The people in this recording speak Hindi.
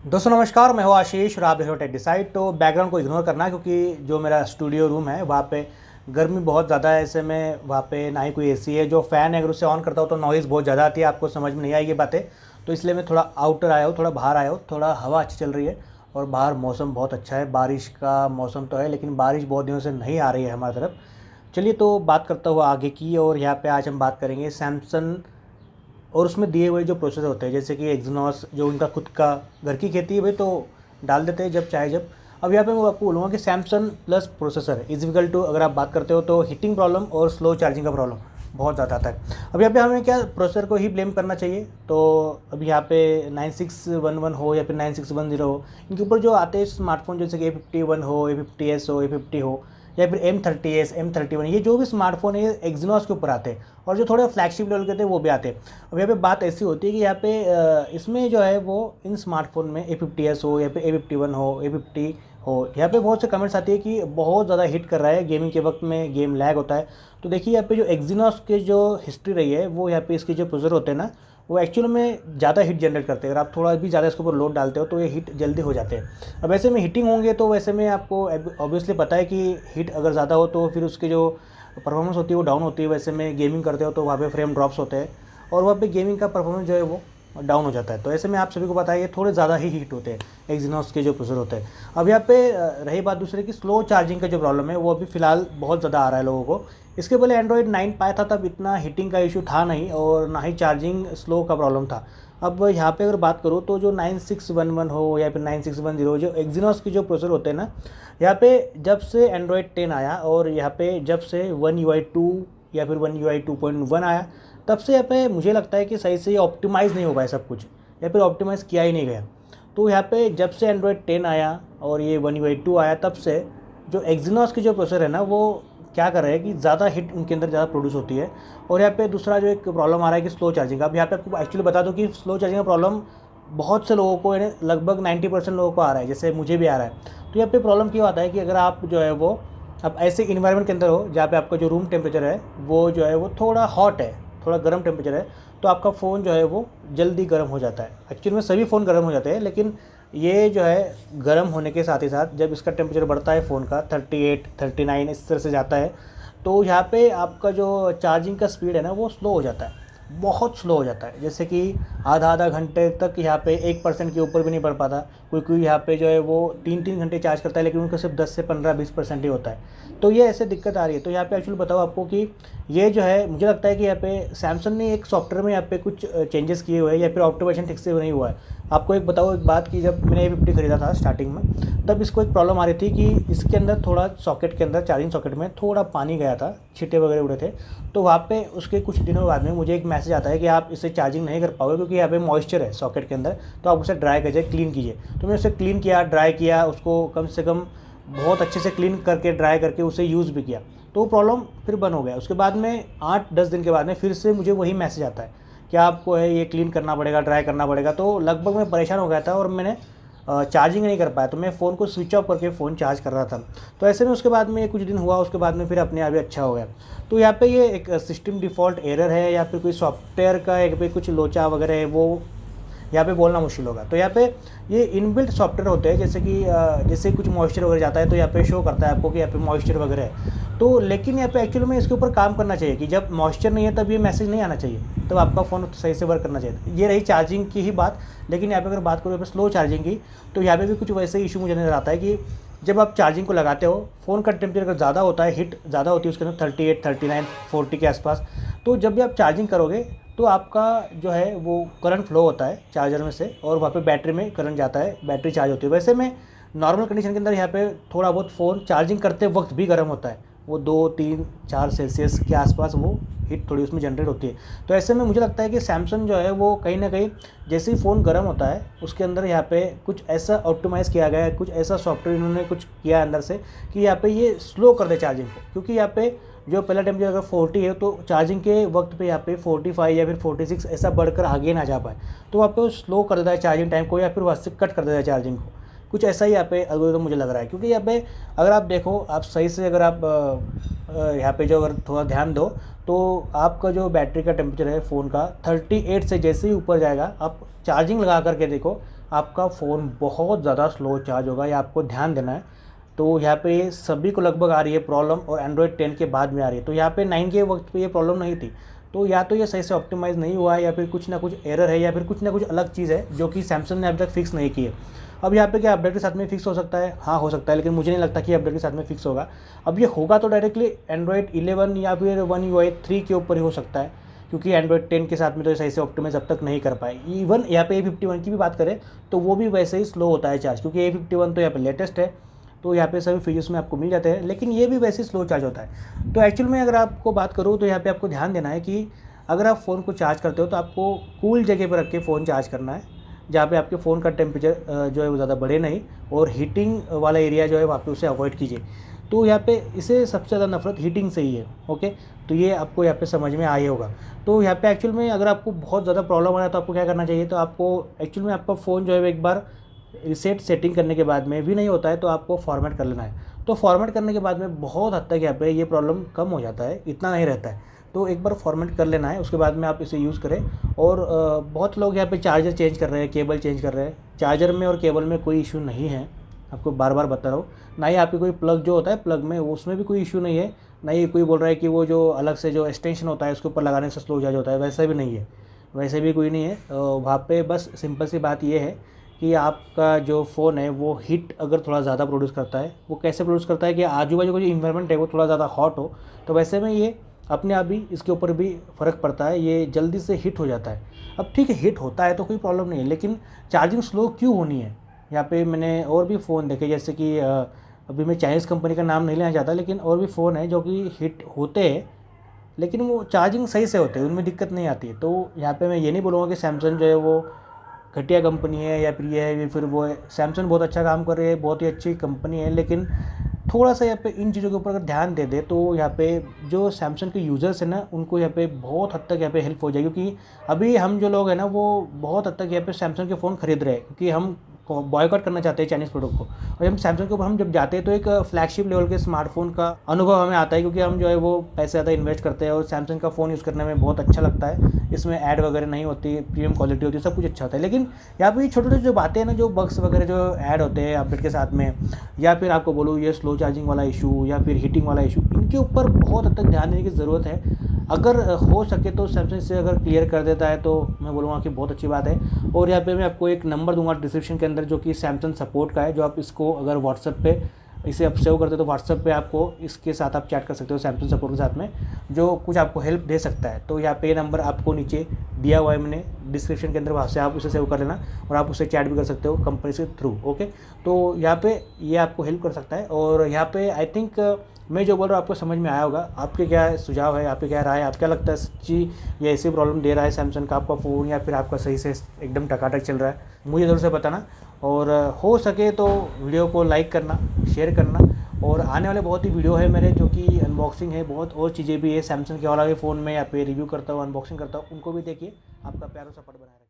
दोस्तों नमस्कार, मैं हूँ आशीष और आप देख रहे हो टेक डिसाइड। तो बैकग्राउंड को इग्नोर करना क्योंकि जो मेरा स्टूडियो रूम है वहाँ पे गर्मी बहुत ज़्यादा है। ऐसे में वहाँ पे ना ही कोई एसी है। जो फ़ैन है अगर उसे ऑन करता हूँ तो नॉइज़ बहुत ज़्यादा आती है, आपको समझ में नहीं आएगी बातें। तो इसलिए मैं थोड़ा आउटर आया हूँ, थोड़ा बाहर आया हूँ। थोड़ा हवा अच्छी चल रही है और बाहर मौसम बहुत अच्छा है। बारिश का मौसम तो है लेकिन बारिश बहुत दिनों से नहीं आ रही है हमारी तरफ। चलिए तो बात करता हुआ आगे की, और यहाँ पे आज हम बात करेंगे सैमसंग और उसमें दिए हुए जो प्रोसेसर होते हैं, जैसे कि एक्जिनोस जो उनका खुद का घर की खेती है भाई, तो डाल देते हैं जब चाहे जब। अब यहाँ पे मैं आपको बोलूँगा कि Samsung plus processor is equal to, अगर आप बात करते हो तो हीटिंग प्रॉब्लम और स्लो चार्जिंग का प्रॉब्लम बहुत ज़्यादा आता है। अब यहाँ पे हमें क्या प्रोसेसर को ही ब्लेम करना चाहिए? तो अब यहाँ पे 9611 हो या फिर 9610 हो, इनके ऊपर जो आते हैं स्मार्टफोन जैसे कि A51 हो, A50s हो, A50 हो या फिर M30s, M31, ये जो भी स्मार्टफोन है एक्जिनोस के ऊपर आते हैं। और जो थोड़े फ्लैगशिप लेवल के थे वो भी आते हैं। अब यहाँ पे बात ऐसी होती है कि यहाँ पे इसमें जो है वो इन स्मार्टफोन में A50s हो या फिर A51 हो, A50 हो, यहाँ पे बहुत से कमेंट्स आती है कि बहुत ज़्यादा हिट कर रहा है गेमिंग के वक्त में, गेम लैग होता है। तो देखिए यहाँ पे जो एक्जिनोस के जो हिस्ट्री रही है वो यहाँ पे इसके जो प्रोसेसर होते हैं ना, वो एक्चुअल में ज़्यादा हीट जनरेट करते हैं। अगर आप थोड़ा भी ज़्यादा इसके ऊपर लोड डालते हो तो ये हीट जल्दी हो जाते हैं। अब ऐसे में हीटिंग होंगे तो वैसे में आपको ऑब्वियसली पता है कि हीट अगर ज़्यादा हो तो फिर उसके जो परफॉर्मेंस होती है वो डाउन होती है। वैसे में गेमिंग करते हो तो वहाँ पे फ्रेम ड्रॉप्स होते हैं और वहाँ पे गेमिंग का परफॉर्मेंस जो है वो डाउन हो जाता है। तो ऐसे में आप सभी को पता है ये थोड़े ज़्यादा ही हीट होते हैं एक्जिनोस के जो प्रोसेसर होते हैं। अब यहाँ पे रही बात दूसरे की स्लो चार्जिंग का जो प्रॉब्लम है वो अभी फ़िलहाल बहुत ज़्यादा आ रहा है लोगों को। इसके पहले एंड्रॉयड 9 पाया था तब इतना हीटिंग का इशू था नहीं और ना ही चार्जिंग स्लो का प्रॉब्लम था। अब यहाँ पे अगर बात करूँ तो जो 9611 हो या फिर 9610 जो एक्जिनोस की जो प्रोसेसर होते हैं ना, यहाँ पे जब से एंड्रॉयड 10 आया और यहाँ पे जब से One UI 2 या फिर One UI 2.1 आया, तब से यहाँ पे मुझे लगता है कि सही से ऑप्टिमाइज़ नहीं हो पाया सब कुछ, या फिर ऑप्टिमाइज़ किया ही नहीं गया। तो यहाँ पे जब से एंड्रॉयड 10 आया और ये One UI 2 आया, तब से जो एक्जिनोस की जो प्रोसेसर है ना वो क्या कर रहे हैं कि ज़्यादा हिट उनके अंदर ज़्यादा प्रोड्यूस होती है। और यहाँ पे दूसरा जो एक प्रॉब्लम आ रहा है कि स्लो चार्जिंग का। अब यहाँ पे आपको एक्चुअली बता दूँ कि स्लो चार्जिंग का प्रॉब्लम बहुत से लोगों को, यानी लगभग 90% लोगों को आ रहा है, जैसे मुझे भी आ रहा है। तो यहाँ पे प्रॉब्लम क्यों आता है कि अगर आप जो है वो अब ऐसे इन्वायरमेंट के अंदर हो जहाँ पे आपका जो रूम टेम्परेचर है वो जो है वो थोड़ा हॉट है, थोड़ा गर्म टेम्परेचर है, तो आपका फ़ोन जो है वो जल्दी गर्म हो जाता है। एक्चुअली में सभी फ़ोन गर्म हो जाते हैं, लेकिन ये जो है गर्म होने के साथ ही साथ जब इसका टेम्परेचर बढ़ता है फ़ोन का 38, 39 इस तरह से जाता है, तो यहाँ पे आपका जो चार्जिंग का स्पीड है ना वो स्लो हो जाता है, बहुत स्लो हो जाता है। जैसे कि आधा आधा घंटे तक यहाँ पे 1% के ऊपर भी नहीं बढ़ पाता। कोई यहाँ पे जो है वो 3-3 घंटे चार्ज करता है लेकिन उनका सिर्फ 10 से 15-20% ही होता है। तो ये ऐसे दिक्कत आ रही है। तो यहाँ पे एक्चुअली बताओ आपको कि ये जो है मुझे लगता है कि यहाँ पे सैमसंग ने एक सॉफ्टवेयर में यहाँ पे कुछ चेंजेस किए हुए हैं या फिर ऑप्टिमाइजेशन ठीक से नहीं हुआ है। आपको एक बताओ एक बात कि जब मैंने A50 खरीदा था स्टार्टिंग में, तब इसको एक प्रॉब्लम आ रही थी कि इसके अंदर थोड़ा सॉकेट के अंदर, चार्जिंग सॉकेट में थोड़ा पानी गया था, छींटे वगैरह उड़े थे। तो वहाँ पे उसके कुछ दिनों बाद में मुझे एक मैसेज आता है कि आप इसे चार्जिंग नहीं कर पाओगे क्योंकि यहाँ पे मॉइस्चर है सॉकेट के अंदर, तो आप उसे ड्राई कीजिए, क्लीन कीजिए। तो मैंने उसे क्लीन किया, ड्राई किया, उसको कम से कम बहुत अच्छे से क्लीन करके ड्राई करके उसे यूज़ भी किया, तो वो प्रॉब्लम फिर बंद हो गया। उसके बाद में 8-10 दिन के बाद में फिर से मुझे वही मैसेज आता है कि आपको है ये क्लीन करना पड़ेगा, ड्राई करना पड़ेगा। तो लगभग मैं परेशान हो गया था और मैंने चार्जिंग नहीं कर पाया, तो मैं फ़ोन को स्विच ऑफ करके फ़ोन चार्ज कर रहा था। तो ऐसे में उसके बाद में कुछ दिन हुआ, उसके बाद में फिर अपने आप ही अच्छा हो गया। तो यहाँ पे ये एक सिस्टम डिफ़ॉल्ट एरर है या फिर कोई सॉफ्टवेयर का एक पे कुछ लोचा वगैरह है, वो यहाँ पे बोलना मुश्किल होगा। तो यहाँ पे ये इनबिल्ट सॉफ्टवेयर होते हैं, जैसे कि जैसे कुछ मॉइस्चर वगैरह जाता है तो यहाँ पे शो करता है आपको कि यहाँ पे मॉइस्चर वगैरह है। तो लेकिन यहाँ पे एक्चुअली में इसके ऊपर काम करना चाहिए कि जब मॉइस्चर नहीं है तब ये मैसेज नहीं आना चाहिए, तब आपका फ़ोन सही से वर्क करना चाहिए। ये रही चार्जिंग की ही बात। लेकिन यहाँ पे अगर बात करूँ यहाँ पे स्लो चार्जिंग की, तो यहाँ पे भी कुछ वैसे इशू मुझे नज़र आता है कि जब आप चार्जिंग को लगाते हो, फ़ोन का टेम्परेचर अगर ज़्यादा होता है, हीट ज़्यादा होती है उसके अंदर 38, 39, 40 के आसपास, तो जब भी आप चार्जिंग करोगे तो आपका जो है वो करंट फ्लो होता है चार्जर में से और वहाँ पे बैटरी में करंट जाता है, बैटरी चार्ज होती है। वैसे में नॉर्मल कंडीशन के अंदर यहाँ पे थोड़ा बहुत फ़ोन चार्जिंग करते वक्त भी गर्म होता है, वो 2-3-4 सेल्सियस के आसपास वो हीट थोड़ी उसमें जनरेट होती है। तो ऐसे में मुझे लगता है कि सैमसंग जो है वो कहीं ना कहीं जैसे ही फ़ोन गर्म होता है उसके अंदर यहाँ पे कुछ ऐसा ऑप्टिमाइज़ किया गया है, कुछ ऐसा सॉफ्टवेयर इन्होंने कुछ किया अंदर से कि यहाँ पे ये स्लो कर दे चार्जिंग को। क्योंकि यहाँ पे जो पहला टेम्परेचर अगर 40 है तो चार्जिंग के वक्त पे यहाँ पे 45 या फिर 46 ऐसा बढ़कर आगे ना जा पाए, तो वहाँ पे वो स्लो कर देता है चार्जिंग टाइम को या फिर वहाँ से कट कर देता है चार्जिंग को। कुछ ऐसा ही यहाँ पे एल्गोरिथम मुझे लग रहा है। क्योंकि यहाँ पे अगर आप देखो, आप सही से अगर आप यहाँ पे जो अगर थोड़ा ध्यान दो तो आपका जो बैटरी का टेम्परेचर है फ़ोन का 38 से जैसे ही ऊपर जाएगा, आप चार्जिंग लगा करके देखो आपका फ़ोन बहुत ज़्यादा स्लो चार्ज होगा, या आपको ध्यान देना है। तो यहाँ पे सभी को लगभग आ रही है प्रॉब्लम, और एंड्रॉयड 10 के बाद में आ रही है। तो यहाँ पे 9 के वक्त पे ये प्रॉब्लम नहीं थी। तो या तो ये सही से ऑप्टिमाइज़ नहीं हुआ है, या फिर कुछ ना कुछ एरर है, या फिर कुछ ना कुछ अलग चीज़ है जो कि सैमसंग ने अभी तक फिक्स नहीं की है। अब यहाँ पे क्या अपडेट के साथ में फिक्स हो सकता है? हाँ, हो सकता है, लेकिन मुझे नहीं लगता कि अपडेट के साथ में फिक्स होगा। अब ये होगा तो डायरेक्टली एंड्रॉयड 11 या फिर वन UI 3 के ऊपर ही हो सकता है, क्योंकि एंड्रॉयड 10 के साथ में तो सही से ऑप्टिमाइज़ अब तक नहीं कर पाए। इवन यहाँ पे A51 की भी बात करें तो वो भी वैसे ही स्लो होता है चार्ज, क्योंकि A51 तो यहाँ पे लेटेस्ट है, तो यहाँ पे सभी फीचर्स में आपको मिल जाते हैं, लेकिन ये भी वैसे ही स्लो चार्ज होता है। तो एक्चुअल में अगर आपको बात करूँ तो यहाँ पे आपको ध्यान देना है कि अगर आप फ़ोन को चार्ज करते हो तो आपको कूल जगह पर रख के फ़ोन चार्ज करना है, जहाँ पे आपके फ़ोन का टेम्परेचर जो है वो ज़्यादा बढ़े नहीं, और हीटिंग वाला एरिया जो है वहाँ पे उसे अवॉइड कीजिए। तो यहाँ पे इसे सबसे ज़्यादा नफरत हीटिंग से ही है। ओके, तो ये आपको यहाँ पे समझ में आया होगा। तो यहाँ पे एक्चुअल में अगर आपको बहुत ज़्यादा प्रॉब्लम आ रहा है तो आपको क्या करना चाहिए, तो आपको एक्चुअल में आपका फ़ोन जो है एक बार रिसेट सेटिंग करने के बाद में भी नहीं होता है तो आपको फॉर्मेट कर लेना है। तो फॉर्मेट करने के बाद में बहुत हद तक यहाँ पे ये प्रॉब्लम कम हो जाता है, इतना नहीं रहता है। तो एक बार फॉर्मेट कर लेना है, उसके बाद में आप इसे यूज़ करें। और बहुत लोग यहाँ पे चार्जर चेंज कर रहे हैं, केबल चेंज कर रहे हैं। चार्जर में और केबल में कोई इशू नहीं है, आपको बार बार बता रहा हूँ। ना ही आपकी कोई प्लग जो होता है प्लग में, उसमें भी कोई इशू नहीं है। ना ही कोई बोल रहा है कि वो जो अलग से जो एक्सटेंशन होता है उसके ऊपर लगाने से स्लो चार्ज होता है, वैसा भी नहीं है, वैसे भी कोई नहीं है। वहाँ पे बस सिंपल सी बात ये है कि आपका जो फ़ोन है वो हीट अगर थोड़ा ज़्यादा प्रोड्यूस करता है, वो कैसे प्रोड्यूस करता है कि आजू बाजू का जो इन्वायरमेंट है वो थोड़ा ज़्यादा हॉट हो, तो वैसे में ये अपने आप ही इसके ऊपर भी फ़र्क पड़ता है, ये जल्दी से हिट हो जाता है। अब ठीक है, हिट होता है तो कोई प्रॉब्लम नहीं है, लेकिन चार्जिंग स्लो क्यों होनी है? यहाँ पे मैंने और भी फ़ोन देखे, जैसे कि अभी मैं चाइनीज़ कंपनी का नाम नहीं लेना चाहता, लेकिन और भी फ़ोन है जो कि हिट होते हैं, लेकिन वो चार्जिंग सही से होते हैं, उनमें दिक्कत नहीं आती है। तो यहाँ पे मैं ये नहीं बोलूँगा कि सैमसंग जो है वो घटिया कंपनी है या फिर ये है, फिर वो है। सैमसंग बहुत अच्छा काम कर रही है, बहुत ही अच्छी कंपनी है, लेकिन थोड़ा सा यहाँ पे इन चीज़ों के ऊपर अगर ध्यान दे दे तो यहाँ पे जो सैमसंग के यूज़र्स हैं ना, उनको यहाँ पे बहुत हद तक यहाँ पे हेल्प हो जाएगी। क्योंकि अभी हम जो लोग हैं ना वो बहुत हद तक यहाँ पे सैमसंग के फ़ोन खरीद रहे हैं, क्योंकि हम बॉयकॉट करना चाहते हैं चाइनीज़ प्रोडक्ट को। और हम सैमसंग के ऊपर हम जब जाते हैं तो एक फ्लैगशिप लेवल के स्मार्टफोन का अनुभव हमें आता है, क्योंकि हम जो है वो पैसे ज़्यादा इन्वेस्ट करते हैं, और सैमसंग का फ़ोन यूज़ करने में बहुत अच्छा लगता है। इसमें ऐड वगैरह नहीं होती, प्रीमियम क्वालिटी होती है, सब कुछ अच्छा होता है। लेकिन यहाँ पर छोटे छोटे जो बातें हैं ना, जो बग्स वगैरह जो ऐड होते हैं अपडेट के साथ में, या फिर आपको बोलूँ ये स्लो चार्जिंग वाला इशू या फिर हीटिंग वाला इशू, इनके ऊपर बहुत हद तक ध्यान देने की ज़रूरत है। अगर हो सके तो सैमसंग से अगर क्लियर कर देता है तो मैं बोलूँगा कि बहुत अच्छी बात है। और यहाँ पे मैं आपको एक नंबर दूंगा डिस्क्रिप्शन के अंदर, जो कि सैमसंग सपोर्ट का है, जो आप इसको अगर व्हाट्सएप पे इसे आप सेव करते हो तो व्हाट्सएप पे आपको इसके साथ आप चैट कर सकते हो सैमसंग सपोर्ट के साथ में, जो कुछ आपको हेल्प दे सकता है। तो यहाँ पे नंबर आपको नीचे दिया हुआ है मैंने डिस्क्रिप्शन के अंदर, वहाँ से आप उसे सेव कर लेना, और आप उससे चैट भी कर सकते हो कंपनी से थ्रू। ओके, तो यहाँ पे ये आपको हेल्प कर सकता है। और यहाँ पे आई थिंक मैं जो बोल रहा हूँ आपको समझ में आया होगा। आपके क्या सुझाव है, आपके क्या राय है, आपको क्या लगता है सच्ची ये ऐसी प्रॉब्लम दे रहा है सैमसंग का आपका फ़ोन, या फिर आपका सही से एकदम टकाटक चल रहा है? मुझे ज़रूर से बताना। और हो सके तो वीडियो को लाइक करना, शेयर करना। और आने वाले बहुत ही वीडियो है मेरे, जो कि अनबॉक्सिंग है, बहुत और चीज़ें भी है सैमसंग के वाला फ़ोन में, या फिर रिव्यू करता हूँ, अनबॉक्सिंग करता हूँ, उनको भी देखिए। आपका प्यारा सपोर्ट बनाए रखें।